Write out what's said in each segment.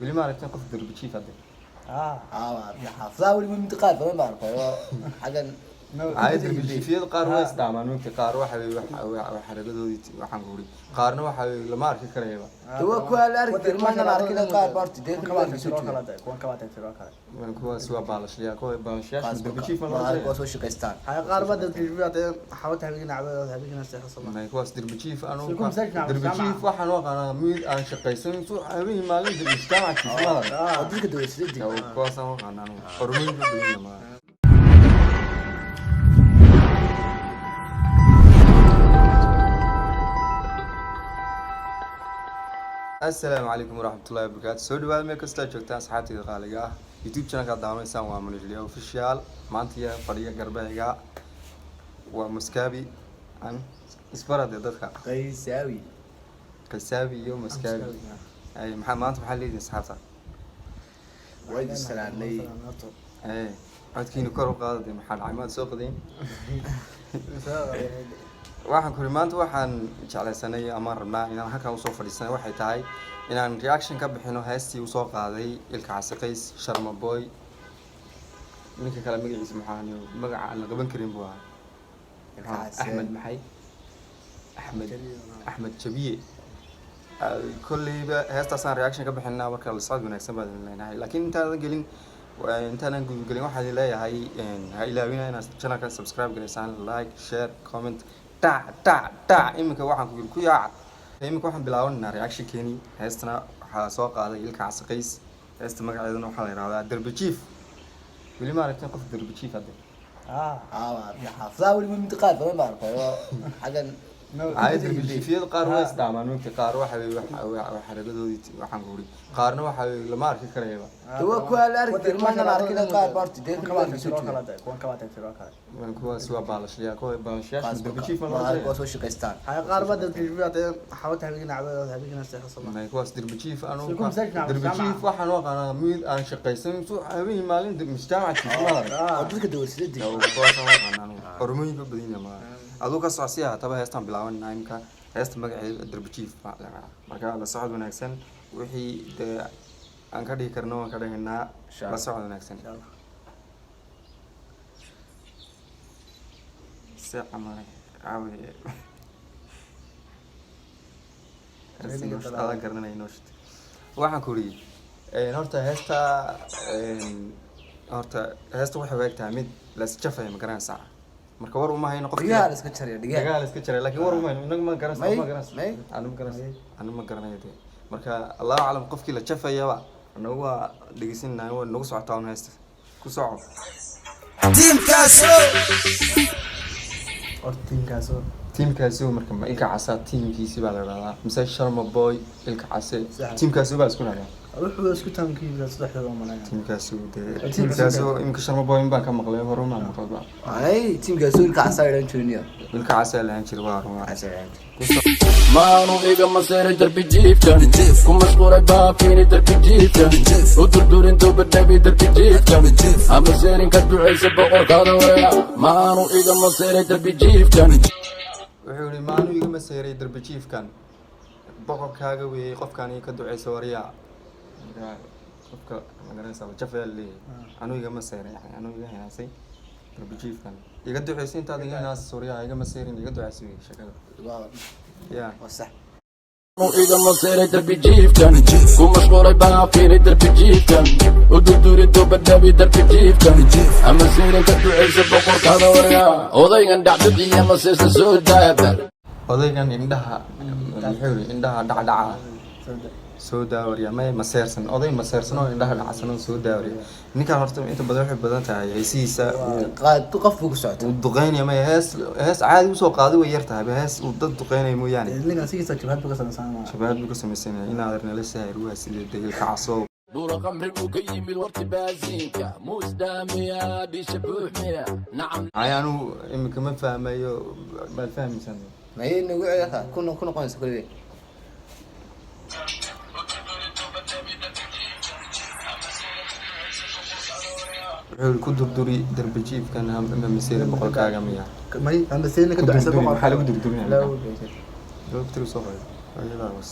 weli ma aragtay qof darbi jiif hadda حافظها واللي من منطقات ما بعرفها حاجه عايز darbi jiifyada qaar way isdhaamaan waqti qaar waxa xaragoodii waxaan ku uri qaarna waxa lama arki karayba هو كل ارك ما انا اركنا قاعد بارتي ديك man kuwa soo baalashiya kuwa baalashiya darbi jiif ma ما ارك وسو شقيستان هاي قاربة دربيات حاولت هبينا عباد هبينا استخلص ma kuwa darbi jiif anu darbi jiif waxaan waqana mid aan shaqaysan soo habeen maalin darbi istaamakiisa وديك دوي سيدي kuwa san waqana anu hormuud u dhigay ma السلام عليكم ورحمة الله وبركاته. سو دوال ميل كستا joogtaan asxaabtayda qaaliga ah YouTube channel ka daawaneysaan waa Munijliya official maanta fadhiga garbahayga waa Muskabi aan isbarade dadka Qeysawi iyo Muskabi ay maanta maxaa leeyahay asxaabta ويد السلام لي codkiina kor u qaaday maxaa caaimad soo qadeen waxaan ku maanta waxaan jeclaysanay ama rabnaa inaan halkan u soo fadhiisano waxay tahay inaan reaction ka bixino heestii uu soo qaaday ilka casaqays Sharma Boy ninka kala magaciisa maxaan magaca aan la qaban karin buu ahaa Ahmed Jabiye kulliba heestaasaan reaction ka bixinaa marka la socod wanaagsan baan leenahay laakiin intaan gelin waxaan leeyahay ha ilaawina inaad channelka subscribe gareysaan like share comment ta imika waxaan ku yaac imika waxaan bilaabanaa reaction keeni heestana waxa soo qaaday ilka casaqays heesta magaceeduna waxa la yiraahdaa darbi jiif weli ma aragtay qof darbi jiif hadda حافظها واللي من منطقات ما بعرفها حاجه عايز darbi jiifyada qaar way isdhaamaan waqti qaar waxa xaragoodii waxaan ku uri qaarna waxa lama arki karayba هو كل ارك ما انا اركنا قاعد بارتي ديك man kuwa soo baalashiya kuwa baalashiya darbi jiif ما ارك وسو شقيستان هاي قاربة دربيات حاولت هبينا عباد هبينا استخلص ma kuwa darbi jiif anu darbi jiif waxaan waqana mid aan shaqaysan soo habeen maalin mujtamacakiisa وديك دوي سيدي kuwa san waqana anu hormuud u badina ma aduu ka socsiya taba heestan bilaabanaa imka heesta magaceeda darbi jiif marka la socod wanaagsan wixii aan ka dhigi karno aan ka dhignaa la socod wanaagsan سامع عاوي هذا قرننا ينوشت waxaan ku ri horta heesta waxay waagtaa mid la isjafay ma garanaysaa marka war uma hayno qof دقيقه اسكت شري dagaal iska jiray laakiin war uma hayno inaga ma garanaysaa may anu ma garanayo marka Allahu aalam qofkii la jafayaba anagu waa dhageysanaa waa nagu socotaa heesta ku soco teamkaasi marka ma ilka casa teamkiisi baa la raadaa mise Sharma Boy ilka casa teamkaasi baa isku raadaan wuxuu isku taankiisa saddexda malay teamkaasi imka Sharma Boy baan ka maqlay horuma maqlay اي تيم جاسول كعساير انجونيا ilka casa la hanjir waa ruma maanu iga maseeray darbi jiifkan ku mashquulay baafini darbi jiifkan u durdurin dubadhabi darbi jiifkan ama seerin ka ducaysa boqorkaada weya maanu iga maseeray darbi jiifkan wuxuu yiri maanu iga maseeray darbi jiifkan boqorkaaga weey qofkaan ka ducaysa wariya qofka magaranaysa jafeel anu iga maseeray anu iga heesay darbi jiifkan iga ducaysa inta adiga naas Suuriya iga maseerin iga ducaysay shaqada يا صح iga maseeray darbi jiifkan ku mashquulay baafini darbi jiifkan u durdurin dubadhabi darbi jiifkan ama seerin ka ducaysa boqorkaada weya odaygan dhacdadiya maseesta soo daaba odaygan indhaha dhacdhaca soo daawariya ma maseersan oday maseersan oo indhaha dhacsan oo soo daawariya ninkan horta inta badan waxay badan tahay haysiisa قاعد تقف فوق ساعه duqeynaya ma hees caadi u soo qaaday way yartahay hees uu dad duqeynay mooyaane ninka sigiisa jabhad buu ka sameeyay shabaab buu ka sameeyay inaad arnala saayir waa sidii deegaanka caso دور قمر وقيم الوقت بازينكا مستامية دي شبوحمية نعم ayaanu imika ma fahmayo ma fahmaysan ما هي انه قاعد كنا قوانس كل ذي wuxuu ku durduri darbi jiifkan ama miseer boqolkaaga miya may ama seerin ka ducaysa boqorka waxa lagu durdurinaya la doctor soo qaaday ayada was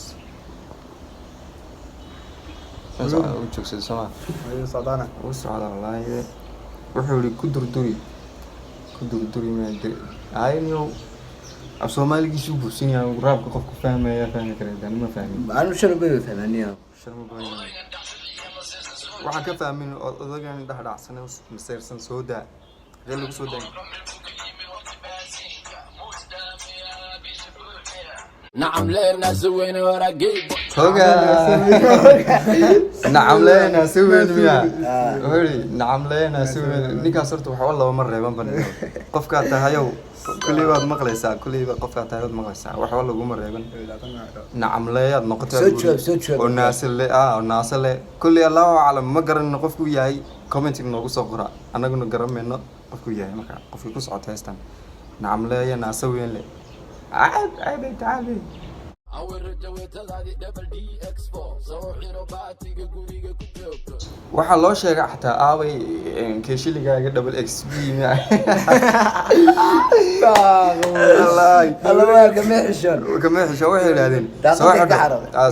joogsaday Soomaa Ayuu socdaana. uu socda wallaahi wuxuu yiri ku durduri ma dir ayno af Soomaaligiisu buusinaya raabka qofku fahmaya fahmi karaa ma fahmin Aanu sharbeeyo fahmaniyo. sharma badan waxaan ka fahmin odagan dhaxdhacsan maseersan soo daa gal lagu soo daa نعم لنا سوينا ورقيب hoga nacam leena suwen miya hori nacam leena suwen ninkaas horta waxa walaaba mar reeban banaan qofka tahayow kulli waad maqlaysaa kulli qofka tahayow maqlaysaa waxa lagu mar reeban nacam leeyad noqotay soo joog oo naasle kulli Allahu a'lam ma garan qofku yahay commenting noogu soo qora anaguna garameyno qofku yahay marka qofkii ku socotay heestan nacam leeya naasaweyn le عادي تعالي أول رجوت هذه دبل دي إكسبو صوحي روباتيك قوليك كتوب waxaa loo sheegay xataa aaway keeshiligaaga double xp الله كما حشر kama xisho waxay yiraahdeen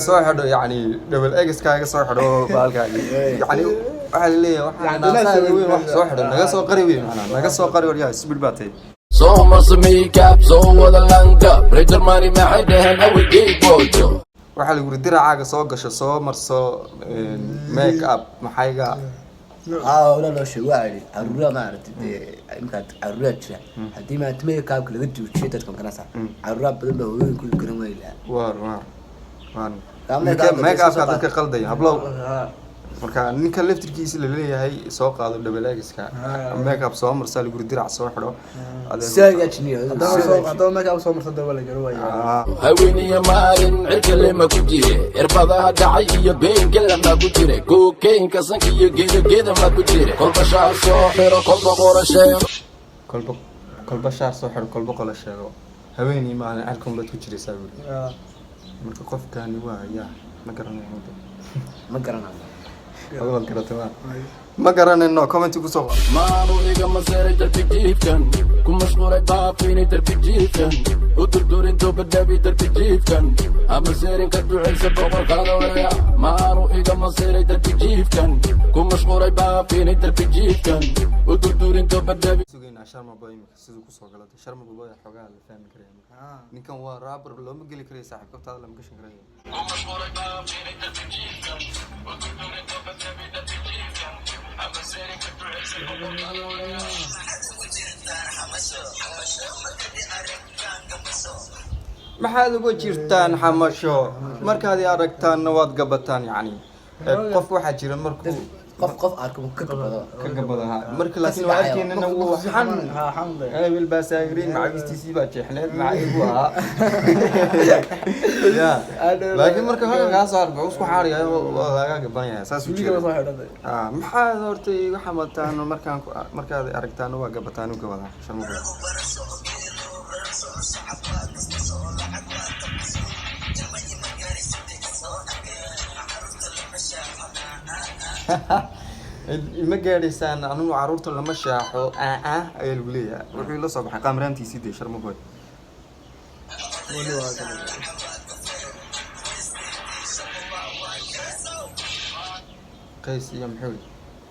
soo xidho yani double x kaaga soo xidho baalkaaga yani waxa la leeyahay wax soo xidho naga soo qari weyn naga soo qari war yaa isbir baatay So much makeup, so what a langa. Preacher money, my head, and I will give you. waxaa lagu diracaaga soo gasho soo marso make up maxayga ولا لا شيء واعي الرؤيا ما عرفت يمكن الرؤيا ترى هدي ما تمي كاب كل جد وشيء تكون كناسة الرؤيا بدل ما هو كل كلام ويلا make up ka dadka qalday hablow marka ninka laftirkiisa la leeyahay soo qaado double x-ka make up soo marsa lagu dirac soo xidho ساجا تشني هذا ما كان صومر صدق ولا جروي هوني يا مارن عركل ما كجيري اربضها دعي بين كل ما كجيري كوكين كسنك يجيد ما كجيري كل بشار سوحر كل بقور شير كل بشار soo xidho كل boqol sheego haweeney maalin alkum bad ku jiray saawir marka qofkani waa yaa ma garanayo ما قرنا awal garatay ما garanayno comment ku soo ما رويك ما سيرت البيجيف كان كل مشغول بافيني تربيجيف كان ودردور انتو بدبي تربيجيف كان اما سيرين كدو عيسى بقول كذا ولا ما رويك ما سيرت البيجيف كان كل مشغول بافيني تربيجيف كان ودردور انتو بدبي sugayna sharma boy sidoo ku soo galatay sharma boy xogaa la fahmi karay ninkan waa rapper loo ma gali karay saaxiibkooda la ma gashan karay maxaad uga jirtaan xamasho markaad aragtaan waad gabataan yani qof waxa jira markuu قف أركب كبر ka gabadaha marka laakiin waarkeena wuu xan bil baasaagirin macawistiisi baa jeexneed macaygu ah ya laakiin marka hore ka soo arbo isku xaariyo laga gabanaya saas u jeedo maxaa horta igu xamataan markaad aragtaan waa gabataan u gabada sharmuga ma gaadhaysaan anigu caruurta lama shaaxo ayaa lagu leeyahay wuxuu la soo baxay qaamraantiisii dee sharma boy qays iyo maxuud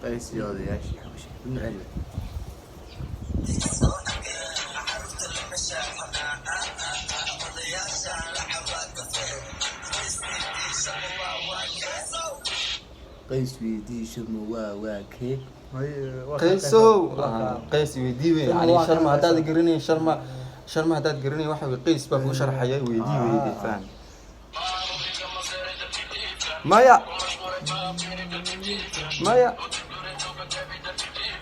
قيس يا شيخ من علم قيس في دي شم واكي qayso qays weydii yani sharma hadaad garanay sharma hadaad garanay waxa way qays baa ku sharxaya weydii faan maya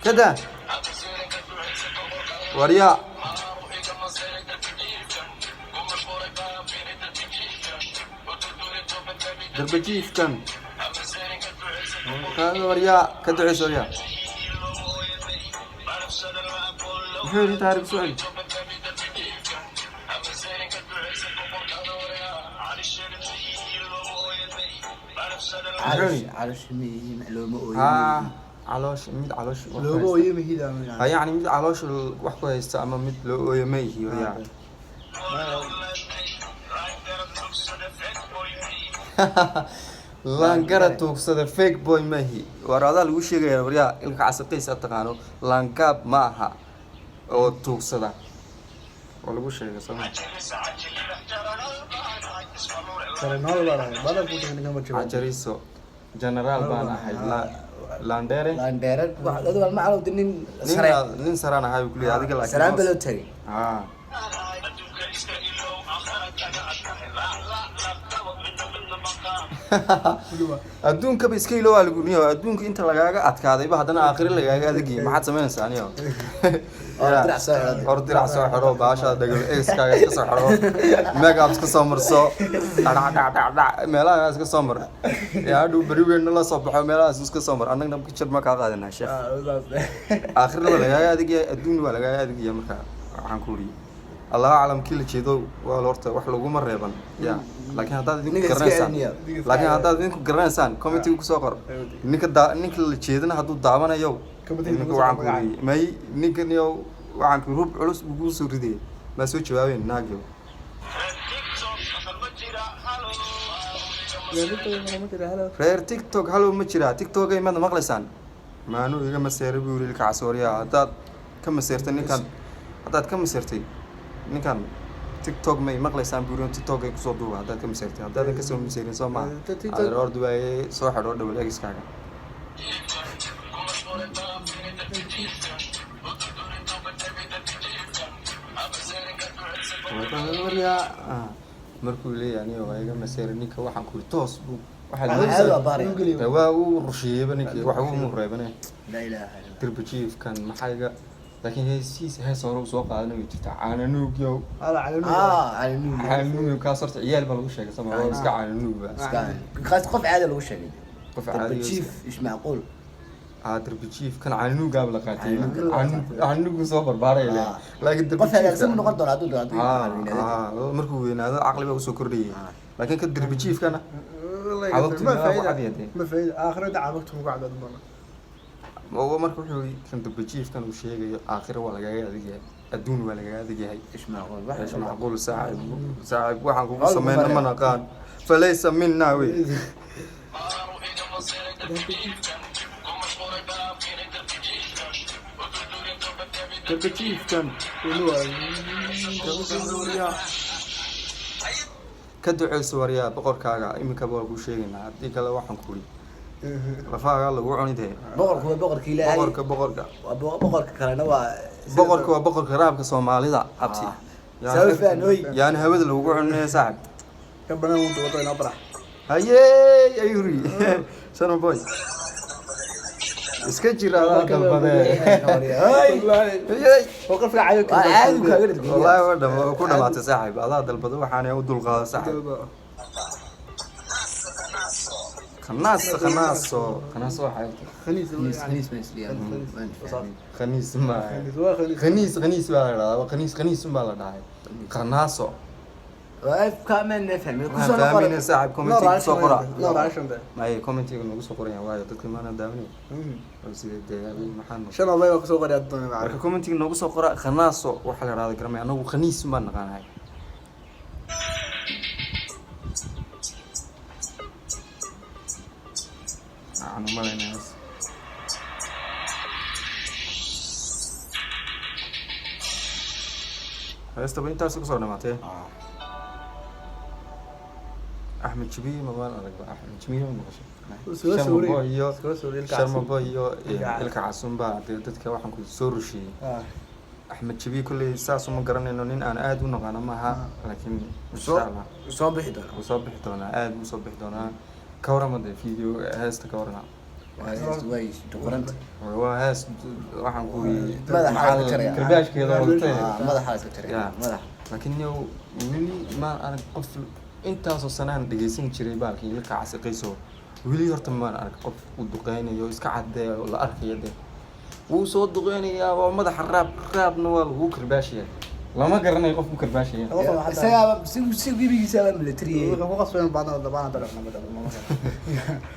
kada wariya darbajiifkan هذا ورياء كدعس ورياء محيري تعرف سؤال عارش مي معلومة علوش ميد علوش لوجو يمي هذا يعني ميد علوش وحكوا يستعمل ميد لو يميه ورياء laangara tuugsada fake boy mahi war adaa lagu sheegaya waryaa ilka casaqaysa taqaano laangaab ma aha oo tuugsada oo lagu sheegay sama Terenool baa lahay badan ku tagay ninkan ma jiro ajariso general baan ahay landere Landere waxaad wal macalud nin sare nin saraan ahay kulli adiga laakiin saraan belo tagay adduunka ba iska iloowa lagu niyo adduunka inta lagaaga adkaaday ba haddana aakhiri lagaaga adagay maxaad samaynaysaa aniyo hor dirac soo xidho baasha dhagal eeskaaga iska soo xidho makeup iska soo marso dhac meelaha iska soo mar yaa hadhow beri weyn la soo baxo meelahaas iska soo mar annagna picture ma kaa qaadanaa sheekh aakhirna waa lagaaga adagaya adduun waa lagaaga adagaya marka waxaan ku uriye الله أعلم كل شيء ذو والورثة وحلو جمر ريبان يا لكن هذا ذيك قرنسان لكن هذا ذيك قرنسان كوميتي وكسوكر نيك اللي شيدنا هذا دعوانا يو نيك وعم كوري ما هي نيك نيو وعم كروب علوس بقول سوردي ما سوي شوابين ناجيو رير تيك توك هلو مشيرا تيك توك أي ماذا مغلسان ما نو يجمع سير بيوري لك عسوريا هذا كم سيرتني كان هذا كم سيرتي ninkan TikTok may maqlaysaan buuriyo TikTok ay ku soo duuba hadaad ka miseertay hadaad ka soo miseerin soo ma adeer ordu way soo xidho double x kaaga markuu leeyahay waa iga miseerin ninka waxaan ku toos waxa waa uu rusheeyay ninka waxa uu mureebane la ilaaha illa dirbijiif kan maxayga لكن هي سيس هي صاروا سوق هذا نيجي على نوب يو هذا على نوب على نوب كاسرت عيال بلا وش هيك سما هو اسكع على نوب خاص قف عادي لو شيء قف عادي تشيف ايش معقول عادر بتشيف كان على نوب قبل قاتي على نوب صبر باري لكن قف هذا سمو نقد دولار مركو وين هذا عقلي بقى سكردي لكن كدر بتشيف كان عوضت ما فايدة ما فايدة آخر دعمته مقعد أضمنه هو مركو حوي كان دبجيف كان وشيء آخر ولا جاي هذه الدون ولا جاي هذه هاي إيش معقول إيش معقول ساعة واحد يقول سمينا مناقان فليس منا وي دبجيف كان كدعو سوريا بقر كاغا إمك بقول كوشينا هذيك كلا واحد كوري رفاق الله وعوني ده بقرك إلهي بقرك كلنا بقرك رابك سومالي ذا أبتي سوي فين وي يعني هود اللي وقعنا ساعد كبرنا وانت وطين أبرح هاي أيوري شنو باي اسكتشر هذا البداية هاي وقف عيوك والله وده كنا ما تساعد هذا البدو وحنا يود الغاز ساعد خناس حياتي خنيس ما خنيس ما لا داعي خناسو واقف كمان نفهم فاهمين ساعد كومنتي سوقرا لا عشان ده ما هي كومنتي انه سوقرا يا وايد dadka ma daawani bas deegaanay maxaan shan Allah waa soo qori adoon marka كومنتي inoo soo qora khanaaso waxa la raadi karaa anagu khaniis ma naqaanahay أنا ما لنا ناس هسه بين تاسك صورنا ماتي أحمد شبيه ما بان أنا أحمد شبيه ما بقول شرم بايو إلك عصام بعد تدك واحد كل سور شيء أحمد شبيه كل ساس وما قرن إنه نين أنا قاعد ونقانا معها لكن إن شاء الله وصبح دونا قاعد وصبح دونا كورة ما ده فيديو هاست كورنا وايش تقرنت وهاس waxaan ku madax kirbaashkeeda waltay madaxaas ka tiray madax laakiin wili ma arag qof intaas oo sanaan dhageysan jiray baalkii ilka casaqayso wili horta ma arag qof u duqeynayo iska cadeeyo la arkayo wuu soo duqeynayaa oo madax raabna waa lagu kirbaashiyaa lama garanayo qofku kirbaashiyaa isaga si gibigiisa military wuxuu qasbay baadna dabana dalabna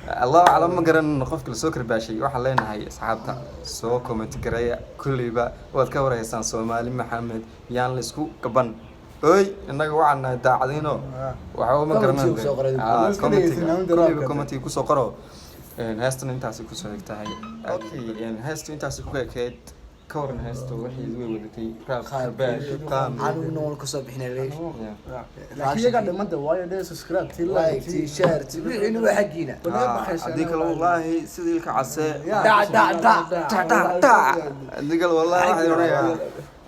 الله أعلم ما قرن نخاف كل سكر باشي واحد لنا هاي أصحابنا سو كومنت قرية كل يبا وذكر يسان سومالي محمد يان لسكو كبن oy innaga waxaan daacadino waxa ma garanaa comment ku soo qoro heestan intaas ku soo xigtahay heestan intaas ku ekeed ka waran heesto wixii way wadatay qaab anu nool ka soo bixinay leesh laakiin iyaga dhimada waayo dee subscribe til like t-shirt wixii waa xaqiina hadii kale wallahi sidii ka case da hadii kale wallahi waxa oranaya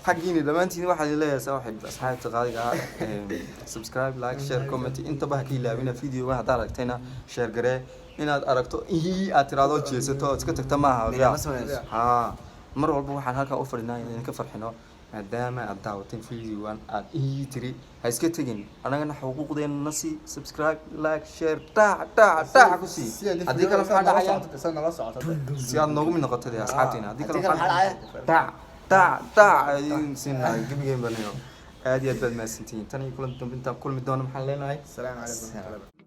حقيني دمانتي واحد اللي صاحب أصحاب تقاليد سبسكرايب لايك شير كومنت أنت بقى كي لعبنا فيديو واحد عرفتنا شير قرأ إن أركتو هي أترادو جيسة تسكت تماها ها مرة والله واحد هكا أوفر إنه نكفر حنا دائما الدعوتين فيديو وان هي تري هيسكت تجين أنا جنا حقوق دين الناس سبسكرايب لايك شير تا كوسي هذيك كلام حاجة عيان سيان نقوم من نقطة دي أصحابنا هذيك كلام حاجة تا سينا جيم بنيو هذه أدبل ما سنتين تاني كل مدة محلنا السلام عليكم.